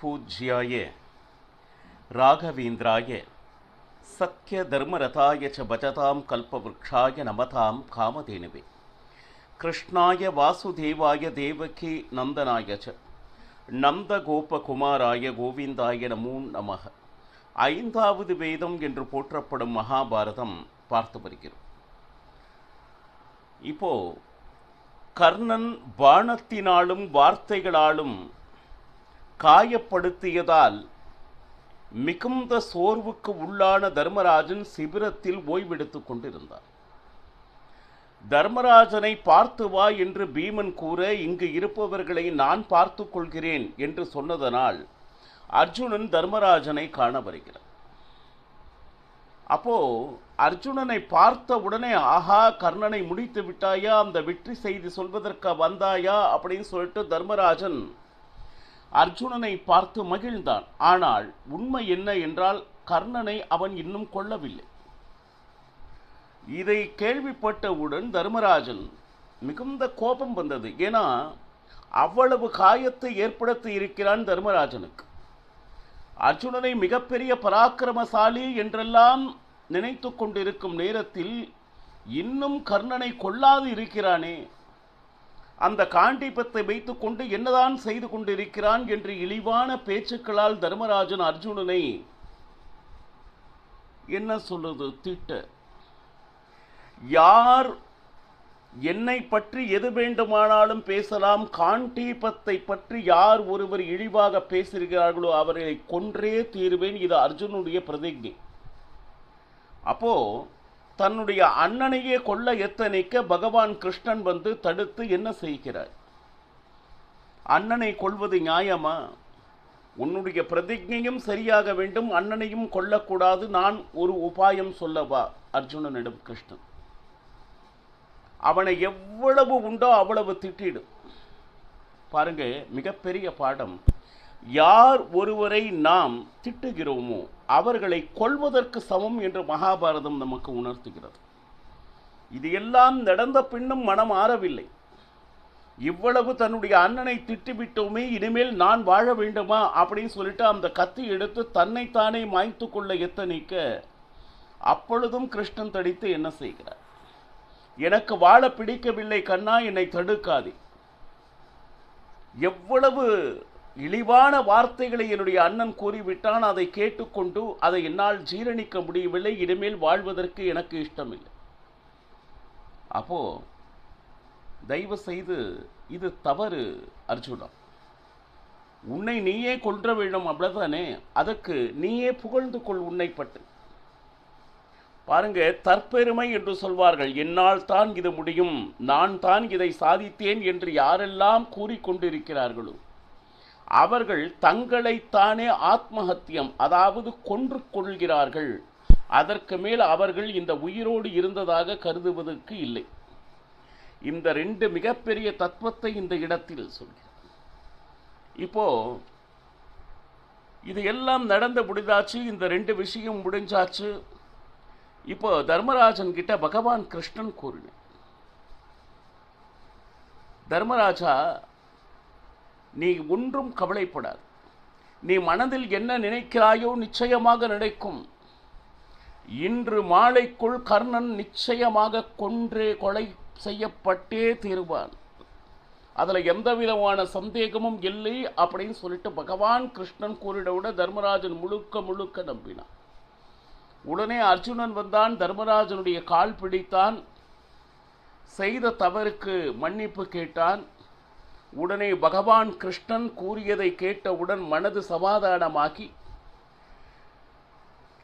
பூஜ்யாய ராகவேந்திராய சத்ய தர்மரதாய ச பஜதாம் கல்பவ்ருக்ஷாய நமதாம் காமதேனுவே கிருஷ்ணாய வாசுதேவாய தேவகி நந்தனாய ச நந்தகோபகுமாராய கோவிந்தாய நமோ நமக. ஐந்தாவது வேதம் என்று போற்றப்படும் மகாபாரதம் பார்த்து வருகிறோம். இப்போ கர்ணன் பாணத்தினாலும் வார்த்தைகளாலும் காயப்படுத்தியதால் மிகுந்த சோர்வுக்கு உள்ளான தர்மராஜன் சிபிரத்தில் ஓய்வெடுத்துக் கொண்டிருந்தார். தர்மராஜனை பார்த்து வா என்று பீமன் கூற, இங்கு இருப்பவர்களை நான் பார்த்து கொள்கிறேன் என்று சொன்னதனால் அர்ஜுனன் தர்மராஜனை காண வருகிறார். அப்போ அர்ஜுனனை பார்த்த உடனே, ஆஹா, கர்ணனை முடித்து விட்டாயா, அந்த வெற்றி செய்தி சொல்வதற்கு வந்தாயா அப்படின்னு சொல்லிட்டு தர்மராஜன் அர்ஜுனனை பார்த்து மகிழ்ந்தான். ஆனால் உண்மை என்ன என்றால், கர்ணனை அவன் இன்னும் கொல்லவில்லை. இதை கேள்விப்பட்டவுடன் தர்மராஜன் மிகுந்த கோபம் வந்தது. ஏன்னா அவ்வளவு காயத்தை ஏற்படுத்தி இருக்கிறான் தர்மராஜனுக்கு. அர்ஜுனனை மிகப்பெரிய பராக்கிரமசாலி என்றெல்லாம் நினைத்து கொண்டிருக்கும் நேரத்தில் இன்னும் கர்ணனை கொல்லாது இருக்கிறானே, அந்த காண்டீபத்தை வைத்துக் கொண்டு என்னதான் செய்து கொண்டிருக்கிறான் என்று இழிவான பேச்சுக்களால் தர்மராஜன் அர்ஜுனனை என்ன சொல்லுது திட்ட. யார் என்னை பற்றி எது வேண்டுமானாலும் பேசலாம், காண்டீபத்தை பற்றி யார் ஒருவர் இழிவாக பேசுகிறார்களோ அவர்களை கொன்றே தீர்வேன், இது அர்ஜுனுடைய பிரதிஜை. அப்போ தன்னுடைய அண்ணனையே கொல்ல எத்தனைக்க பகவான் கிருஷ்ணன் வந்து தடுத்து என்ன செய்கிறார்? அண்ணனை கொல்வது நியாயமா? உன்னுடைய பிரதிஜையும் சரியாக வேண்டும், அண்ணனையும் கொல்லக்கூடாது. நான் ஒரு உபாயம் சொல்லவா அர்ஜுனனிடம் கிருஷ்ணன். அவனை எவ்வளவு உண்டோ அவ்வளவு திட்டிடும். பாருங்க, மிகப்பெரிய பாடம். யார் ஒருவரை நாம் திட்டுகிறோமோ அவர்களை கொல்வதற்கு சமம் என்று மகாபாரதம் நமக்கு உணர்த்துகிறது. இது எல்லாம் நடந்த பின்னும் மனம் ஆறவில்லை. இவ்வளவு தன்னுடைய அண்ணனை திட்டிவிட்டோமே, இனிமேல் நான் வாழ வேண்டுமா அப்படின்னு சொல்லிட்டு அந்த கத்தி எடுத்து தன்னைத்தானே மாய்த்து கொள்ள எத்தனைக்க, அப்பொழுதும் கிருஷ்ணன் தடித்து என்ன செய்கிறார்? எனக்கு வாழ பிடிக்கவில்லை கண்ணா, என்னை தடுக்காதே. எவ்வளவு இழிவான வார்த்தைகளை என்னுடைய அண்ணன் கூறிவிட்டான், அதை கேட்டுக்கொண்டு அதை என்னால் ஜீரணிக்க முடியவில்லை, இனிமேல் வாழ்வதற்கு எனக்கு இஷ்டமில்லை. அப்போ தயவு செய்து இது தவறு அர்ஜுனா, உன்னை நீயே கொன்ற வேண்டும் அவ்வளவுதானே, அதற்கு நீயே புகழ்ந்து கொள் உன்னை பற்றி. பாருங்க, தற்பெருமை என்று சொல்வார்கள். என்னால் தான் இது முடியும், நான் தான் இதை சாதித்தேன் என்று யாரெல்லாம் கூறிக்கொண்டிருக்கிறார்களோ அவர்கள் தங்களைத்தானே ஆத்மஹத்தியம், அதாவது கொன்று கொள்கிறார்கள். அதற்கு மேல் அவர்கள் இந்த உயிரோடு இருந்ததாக கருதுவதற்கு இல்லை. இந்த ரெண்டு மிகப்பெரிய தத்துவத்தை இந்த இடத்தில் சொல்கிறேன். இப்போ இது எல்லாம் நடந்து முடிந்தாச்சு, இந்த ரெண்டு விஷயம் முடிஞ்சாச்சு. இப்போ தர்மராஜன் கிட்ட பகவான் கிருஷ்ணன் கூறினார், தர்மராஜா, நீ ஒன்றும் கவலைப்படாது. நீ மனதில் என்ன நினைக்கிறாயோ நிச்சயமாக நடக்கும். இன்று மாலைக்குள் கர்ணன் நிச்சயமாக கொலை செய்யப்பட்டே தீருவான், அதுல எந்த விதமான சந்தேகமும் இல்லை அப்படின்னு சொல்லிட்டு பகவான் கிருஷ்ணன் கூறிட தர்மராஜன் முழுக்க முழுக்க நம்பினான். உடனே அர்ஜுனன் வந்தான், தர்மராஜனுடைய கால் பிடித்தான், செய்த தவறுக்கு மன்னிப்பு கேட்டான். உடனே பகவான் கிருஷ்ணன் கூறியதை கேட்டவுடன் மனது சமாதானமாகி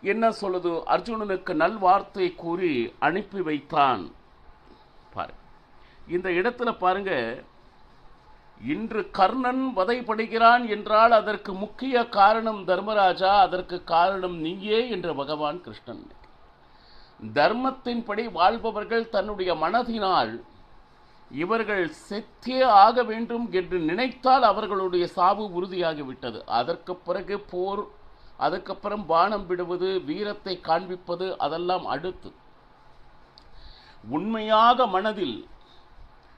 என்ன சொல்லுது, அர்ஜுனனுக்கு நல்வார்த்தை கூறி அனுப்பி வைத்தான். பாருங்க, இந்த இடத்துல பாருங்க, இன்று கர்ணன் வதைப்படுகிறான் என்றால் அதற்கு முக்கிய காரணம் தர்மராஜா, அதற்கு காரணம் நீயே என்று பகவான் கிருஷ்ணன். தர்மத்தின்படி வாழ்பவர்கள் தன்னுடைய மனதினால் இவர்கள் செத்தே ஆக வேண்டும் என்று நினைத்தால் அவர்களுடைய சாவு உறுதியாகிவிட்டது. அதற்கு பிறகு போர், அதுக்கப்புறம் பானம் விடுவது, வீரத்தை காண்பிப்பது, அதெல்லாம் அடுத்து. உண்மையாக மனதில்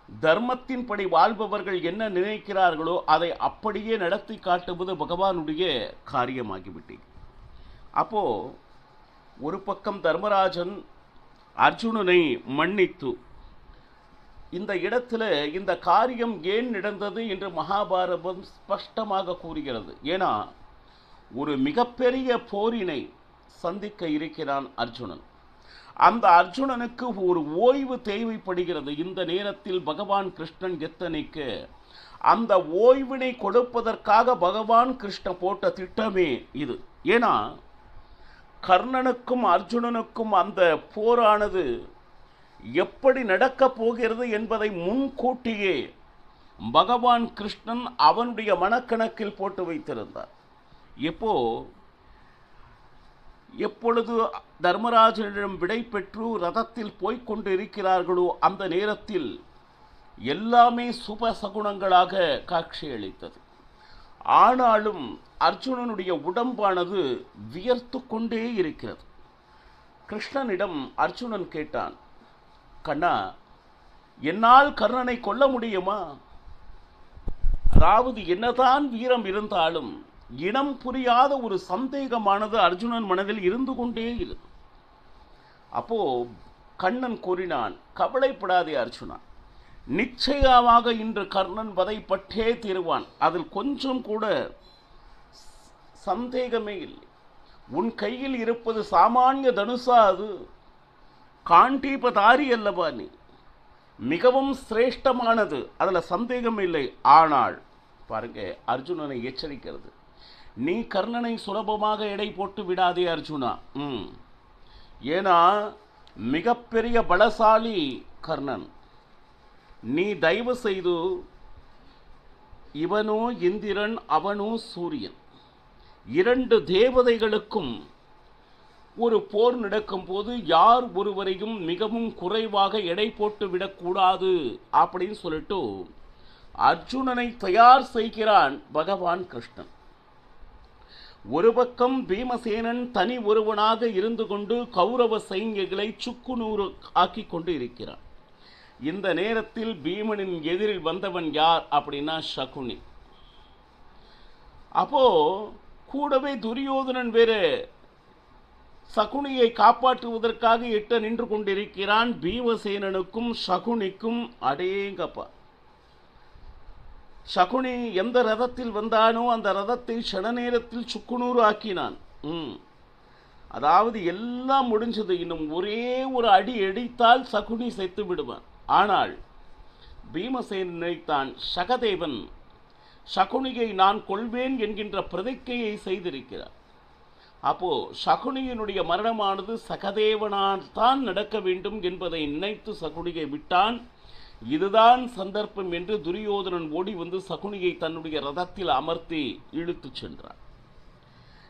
தர்மத்தின்படி வாழ்பவர்கள் என்ன நினைக்கிறார்களோ அதை அப்படியே நடத்தி காட்டுவது பகவானுடைய காரியமாகிவிட்டது. அப்போ ஒரு பக்கம் தர்மராஜன் அர்ஜுனனை மன்னித்து இந்த இடத்துல இந்த காரியம் ஏன் நடந்தது என்று மகாபாரதம் ஸ்பஷ்டமாக கூறுகிறது. ஏன்னா ஒரு மிகப்பெரிய போரினை சந்திக்க இருக்கிறான் அர்ஜுனன். அந்த அர்ஜுனனுக்கு ஒரு ஓய்வு தேவைப்படுகிறது. இந்த நேரத்தில் பகவான் கிருஷ்ணன் எத்தனைக்கு அந்த ஓய்வினை கொடுப்பதற்காக பகவான் கிருஷ்ணன் போட்ட திட்டமே இது. ஏன்னா கர்ணனுக்கும் அர்ஜுனனுக்கும் அந்த போரானது எப்படி நடக்கப் போகிறது என்பதை முன்கூட்டியே பகவான் கிருஷ்ணன் அவனுடைய மனக்கணக்கில் போட்டு வைத்திருந்தார். எப்பொழுது தர்மராஜனிடம் விடை பெற்று ரதத்தில் போய்கொண்டு இருக்கிறார்களோ அந்த நேரத்தில் எல்லாமே சுப சகுனங்களாக காட்சியளித்தது. ஆனாலும் அர்ஜுனனுடைய உடம்பானது வியர்த்து கொண்டே இருக்கிறது. கிருஷ்ணனிடம் அர்ஜுனன் கேட்டான், கண்ணா, என்னால் கர்ணனை கொல்ல முடியுமா? அதாவது என்னதான் வீரம் இருந்தாலும் இனம் புரியாத ஒரு சந்தேகமானது அர்ஜுனன் மனதில் இருந்து கொண்டே இரு. அப்போ கண்ணன் கூறினான், கவலைப்படாதே அர்ஜுனா, நிச்சயமாக இன்று கர்ணன் வதைப்பட்டே தீருவான். அதில் கொஞ்சம் கூட சந்தேகமே இல்லை. உன் கையில் இருப்பது சாமானிய தனுசா? அது காண்டீபதாரி அல்லவா? நீ மிகவும் சிரேஷ்டமானது, அதில் சந்தேகம் இல்லை. ஆனால் பாருங்க, அர்ஜுனனை எச்சரிக்கிறது, நீ கர்ணனை சுலபமாக எடை போட்டு விடாதே அர்ஜுனா. ஏன்னா மிகப்பெரிய பலசாலி கர்ணன். நீ தயவு செய்து, இவனோ இந்திரன் அவனோ சூரியன், இரண்டு தேவதைகளுக்கும் ஒரு போர் நடக்கும் போது யார் ஒருவரையும் மிகவும் குறைவாக எடை போட்டு விடக்கூடாது அப்படின்னு சொல்லிட்டு அர்ஜுனனை தயார் செய்கிறான் பகவான் கிருஷ்ணன். ஒரு பக்கம் பீமசேனன் தனி ஒருவனாக இருந்து கொண்டு கௌரவ சைன்யங்களை சுக்குநூறு ஆக்கி கொண்டு இருக்கிறான். இந்த நேரத்தில் பீமனின் எதிரில் வந்தவன் யார் அப்படின்னா சகுனி. அப்போ கூடவே துரியோதனன் வேறு சகுனியை காப்பாற்றுவதற்காக எட்ட நின்று கொண்டிருக்கிறான். பீமசேனனுக்கும் சகுனிக்கும் அடேங்கப்பா, சகுனி எந்த ரதத்தில் வந்தானோ அந்த ரதத்தை க்ஷண நேரத்தில் சுக்குநூறு ஆக்கினான். அதாவது எல்லாம் முடிஞ்சது, இன்னும் ஒரே ஒரு அடி அடித்தால் சகுனி செத்து விடுவான். ஆனால் பீமசேனன் நினைத்தான், சகதேவன் சகுனியை நான் கொள்வேன் என்கின்ற பிரதிக்கையை செய்திருக்கிறார். அப்போ சகுனியினுடைய மரணமானது சகதேவனால் தான் நடக்க வேண்டும் என்பதை நினைத்து சகுனியை விட்டான். இதுதான் சந்தர்ப்பம் என்று துரியோதனன் ஓடி வந்து சகுனியை தன்னுடைய ரதத்தில் அமர்த்தி இழுத்து சென்றான்.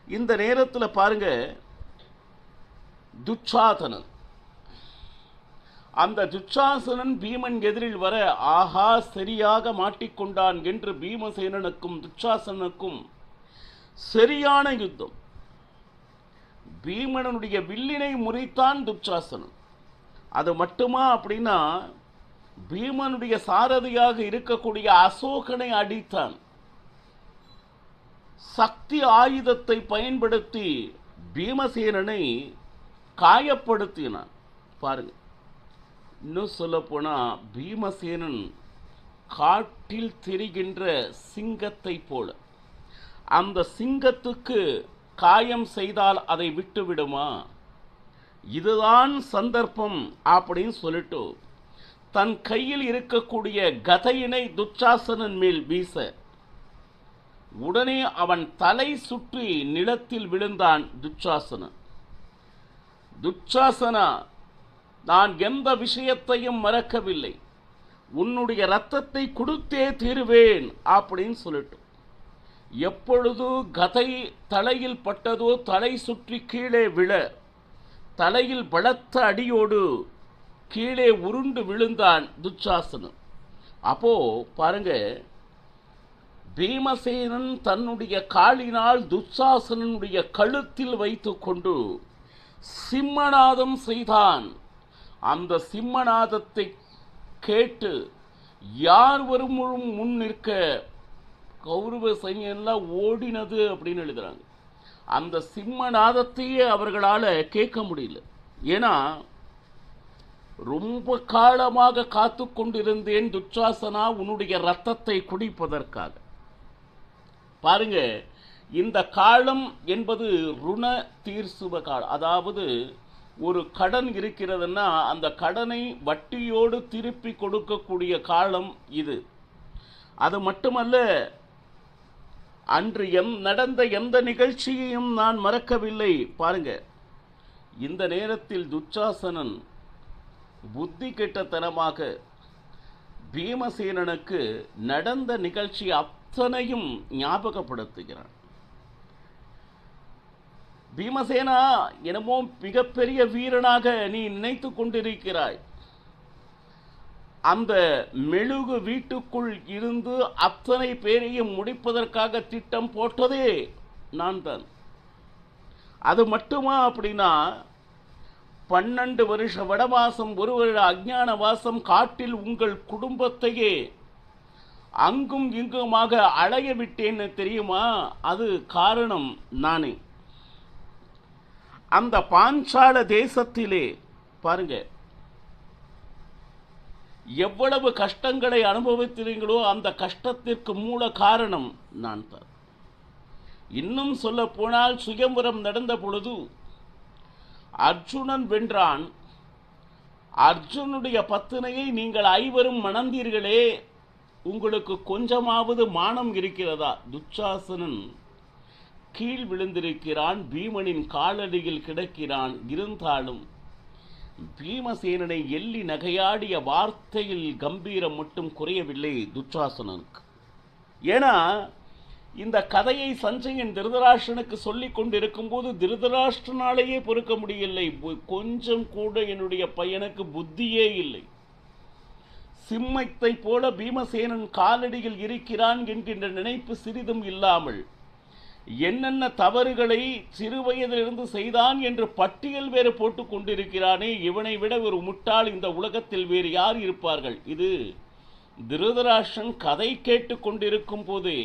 இந்த நேரத்தில் பாருங்க, துச்சாசனன், அந்த துச்சாசனன் பீமன் எதிரில் வர, ஆஹா சரியாக மாட்டிக்கொண்டான் என்று பீமசேனனுக்கும் துச்சாசனுக்கும் சரியான யுத்தம். பீமனுடைய வில்லினை முறித்தான் துச்சாசனன். அது மட்டுமா அப்படின்னா, பீமனுடைய சாரதியாக இருக்கக்கூடிய அசோகனை அடித்தான். சக்தி ஆயுதத்தை பயன்படுத்தி பீமசேனனை காயப்படுத்தினான். பாருங்க, இன்னும் சொல்ல போனா பீமசேனன் காட்டில் திரிகின்ற சிங்கத்தை போல. அந்த சிங்கத்துக்கு காயம் செய்தால் அதை விட்டு விடுமா? இதுதான் சந்தர்ப்பம் அப்படின்னு சொல்லிட்டு தன் கையில் இருக்கக்கூடிய கதையினை துச்சாசனன் மேல் வீச, உடனே அவன் தலை சுற்றி நிலத்தில் விழுந்தான் துச்சாசனன். துச்சாசனா, நான் எந்த விஷயத்தையும் மறக்கவில்லை, உன்னுடைய இரத்தத்தை கொடுத்தே தீருவேன் அப்படின்னு சொல்லிட்டு, எப்பொழுது கதை தலையில் பட்டதோ தலை சுற்றி கீழே விழ, தலையில் பலத்த அடியோடு கீழே உருண்டு விழுந்தான் துச்சாசனன். அப்போ பாருங்க, பீமசேனன் தன்னுடைய காலினால் துச்சாசனனுடைய கழுத்தில் வைத்து கொண்டு சிம்மநாதம் செய்தான். அந்த சிம்மநாதத்தை கேட்டு யார் வரும் முன் நிற்க கௌரவ சைன்யம்லாம் ஓடினது அப்படின்னு எழுதுறாங்க. அந்த சிம்மநாதத்தையே அவர்களால் கேட்க முடியல. ஏன்னா ரொம்ப காலமாக காத்து கொண்டிருந்தேன் துச்சாசனா உன்னுடைய ரத்தத்தை குடிப்பதற்காக. பாருங்க, இந்த காலம் என்பது ருண தீர்சுவ காலம். அதாவது ஒரு கடன் இருக்கிறதுன்னா அந்த கடனை வட்டியோடு திருப்பி கொடுக்கக்கூடிய காலம் இது. அது மட்டுமல்ல, அன்று நடந்த எந்த நிகழ்ச்சியையும் நான் மறக்கவில்லை. பாருங்க, இந்த நேரத்தில் துச்சாசனன் புத்தி கெட்டத்தனமாக பீமசேனனுக்கு நடந்த நிகழ்ச்சி அத்தனையும் ஞாபகப்படுத்துகிறான். பீமசேனா, என்னமோ மிகப்பெரிய வீரனாக நீ நினைத்து கொண்டிருக்கிறாய். அந்த மெழுகு வீட்டுக்குள் இருந்து அத்தனை பேரையும் முடிப்பதற்காக திட்டம் போட்டதே நான் தான். அது மட்டுமா அப்படின்னா, 12 வருஷ வடவாசம், 1 வருட அஞ்ஞான வாசம் காட்டில் உங்கள் குடும்பத்தையே அங்கும் இங்குமாக அலைய விட்டேன்னு தெரியுமா? அது காரணம் நானே. அந்த பாஞ்சால தேசத்திலே பாருங்க, எவ்வளவு கஷ்டங்களை அனுபவித்தீர்களோ அந்த கஷ்டத்திற்கு மூல காரணம் நான் தான். இன்னும் சொல்ல போனால், சுயம்பரம் நடந்த பொழுது அர்ஜுனன் வென்றான். அர்ஜுனுடைய பத்தினையை நீங்கள் 5 மணந்தீர்களே, உங்களுக்கு கொஞ்சமாவது மானம் இருக்கிறதா? துச்சாசனன் கீழ் விழுந்திருக்கிறான், பீமனின் காலடியில் கிடக்கிறான். இருந்தாலும் பீமசேனனை எள்ளி நகையாடிய வார்த்தையில் கம்பீரம் மட்டும் குறையவில்லை துச்சாசனனுக்கு. ஏன்னா இந்த கதையை சஞ்சயன் திருதராஷ்டிரனுக்கு சொல்லிக் கொண்டிருக்கும் போது திருதராஷ்டிரனாலேயே பொறுக்க முடியவில்லை. கொஞ்சம் கூட என்னுடைய பையனுக்கு புத்தியே இல்லை. சிம்மத்தை போல பீமசேனன் காலடியில் இருக்கிறான் என்கின்ற நினைப்பு சிறிதும் இல்லாமல் என்னென்ன தவறுகளை சிறுவயதிலிருந்து செய்தான் என்று பட்டியல் வேறு போட்டுக் கொண்டிருக்கிறானே, இவனை விட ஒரு முட்டாள் இந்த உலகத்தில் வேறு யார் இருப்பார்கள்? இது திருதராஷ்டிரன் கதை கேட்டு கொண்டிருக்கும் போதே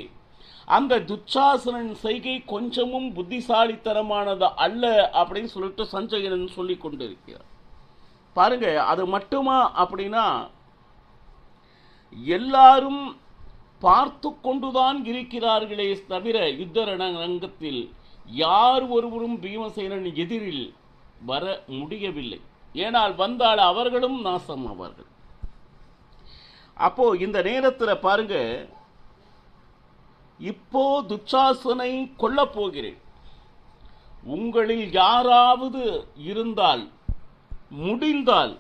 அந்த துச்சாசனன் செய்கை கொஞ்சமும் புத்திசாலித்தனமானது அல்ல அப்படின்னு சொல்லிட்டு சஞ்சயனன் சொல்லி கொண்டிருக்கிறார். பாருங்க, அது மட்டுமா அப்படின்னா, எல்லாரும் பார்த்து கொண்டுதான் இருக்கிறார்களே தவிர யுத்த ரங்கத்தில் யார் ஒருவரும் பீமசேனன் எதிரில் வர முடியவில்லை. ஏனால் வந்தால் அவர்களும் நாசம் ஆவார்கள். அப்போ இந்த நேரத்தில் பாருங்க, இப்போ துச்சாசனை கொல்லப் போகிறேன், உங்களில் யாராவது இருந்தால் முடிந்தால்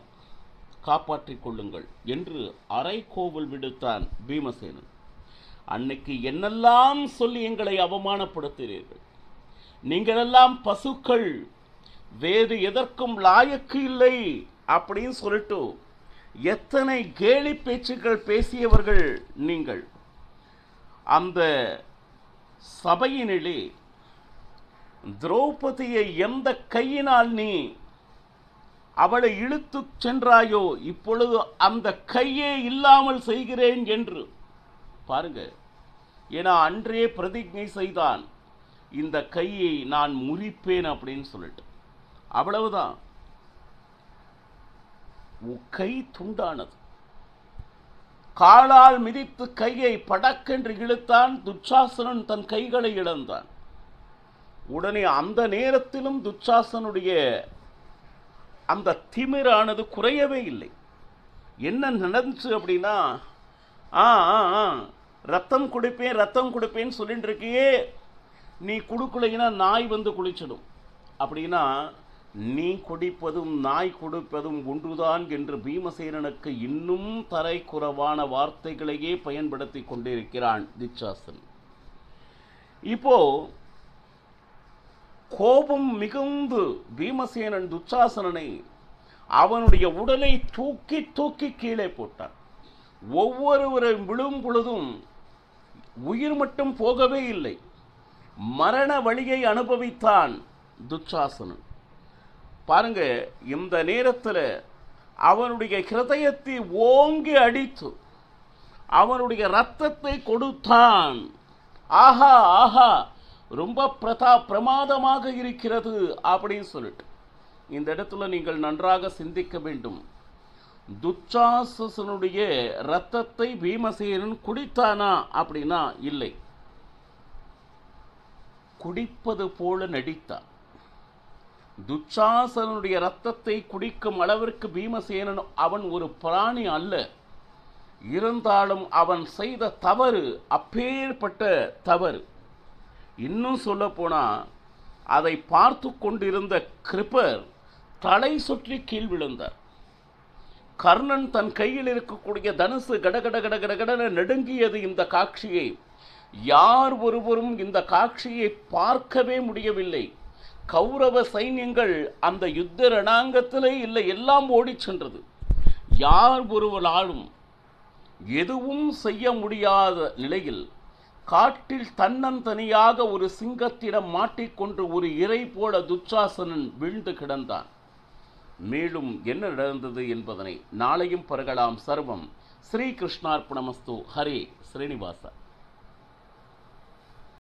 காப்பாற்றிக் கொள்ளுங்கள் என்று அரைக்கோவல் விடுத்தான் பீமசேனன். அன்னைக்கு என்னெல்லாம் சொல்லி எங்களை அவமானப்படுத்துகிறீர்கள், நீங்களெல்லாம் பசுக்கள், வேறு எதற்கும் லாயக்கு இல்லை அப்படின்னு சொல்லிட்டு எத்தனை கேலி பேச்சுக்கள் பேசியவர்கள் நீங்கள். அந்த சபையினிலே திரௌபதியை எந்த கையினால் நீ அவளை இழுத்து சென்றாயோ, இப்பொழுது அந்த கையே இல்லாமல் செய்கிறேன் என்று பாருங்க. ஏன்னா அன்றே பிரதிஜை செய்தான், இந்த கையை நான் முறிப்பேன் அப்படின்னு சொல்லிட்டு. அவ்வளவுதான், கை துண்டானது. காலால் மிதித்து கையை படக்கென்று இழுத்தான். துச்சாசனன் தன் கைகளை இழந்தான். உடனே அந்த நேரத்திலும் துச்சாசனுடைய அந்த திமிரானது குறையவே இல்லை. என்ன நடந்துச்சு அப்படின்னா, ரத்தம் குடிப்பேன் ரத்தம் குடிப்பேன்னு சொல்லிட்டு இருக்கியே, நீ குடுக்கலைன்னா நாய் வந்து குளிச்சிடும். அப்படின்னா நீ குடிப்பதும் நாய் குடிப்பதும் ஒன்றுதான் என்று பீமசேனனுக்கு இன்னும் தரைக்குறவான வார்த்தைகளையே பயன்படுத்தி கொண்டிருக்கிறான் துச்சாசன். இப்போ கோபம் மிகுந்து பீமசேனன் துச்சாசனனை அவனுடைய உடலை தூக்கி தூக்கி கீழே போட்டான். ஒவ்வொருவரை விழும் பொழுதும் உயிர் மட்டும் போகவே இல்லை, மரண வழியை அனுபவித்தான் துச்சாசனன். பாருங்க, இந்த நேரத்தில் அவனுடைய ஹிருதயத்தை ஓங்கி அடித்து அவனுடைய இரத்தத்தை கொடுத்தான். ஆஹா ஆஹா, ரொம்ப பிரமாதமாக இருக்கிறது அப்படின்னு சொல்லிட்டு இந்த இடத்துல நீங்கள் நன்றாக சிந்திக்க வேண்டும். துச்சாசனுடைய இரத்தத்தை பீமசேனன் குடித்தானா அப்படின்னா இல்லை, குடிப்பது போல நடித்தான். துச்சாசனுடைய இரத்தத்தை குடிக்கும் அளவிற்கு பீமசேனன் அவன் ஒரு பிராணி அல்ல. இருந்தாலும் அவன் செய்த தவறு அப்பேற்பட்ட தவறு. இன்னும் சொல்ல போனா அதை பார்த்து கொண்டிருந்த கிருபர் தலை சுற்றி கீழ் விழுந்தார். கர்ணன் தன் கையில் இருக்கக்கூடிய தனுசு கடகட கடகடகட நடுங்கியது. இந்த காட்சியை யார் ஒருவரும் இந்த காட்சியை பார்க்கவே முடியவில்லை. கௌரவ சைன்யங்கள் அந்த யுத்த ரணாங்கத்திலே இல்லை, எல்லாம் ஓடி சென்றது. யார் ஒருவராலும் எதுவும் செய்ய முடியாத நிலையில் காட்டில் தன்னந்தனியாக ஒரு சிங்கத்திடம் மாட்டிக்கொண்டு ஒரு இரை போல துச்சாசனன் வீழ்ந்து கிடந்தான். மேலும் என்ன நடந்தது என்பதனை நாளையும் பருகலாம். சர்வம் ஸ்ரீ கிருஷ்ணார்ப்பணமஸ்து. ஹரே ஸ்ரீனிவாசா.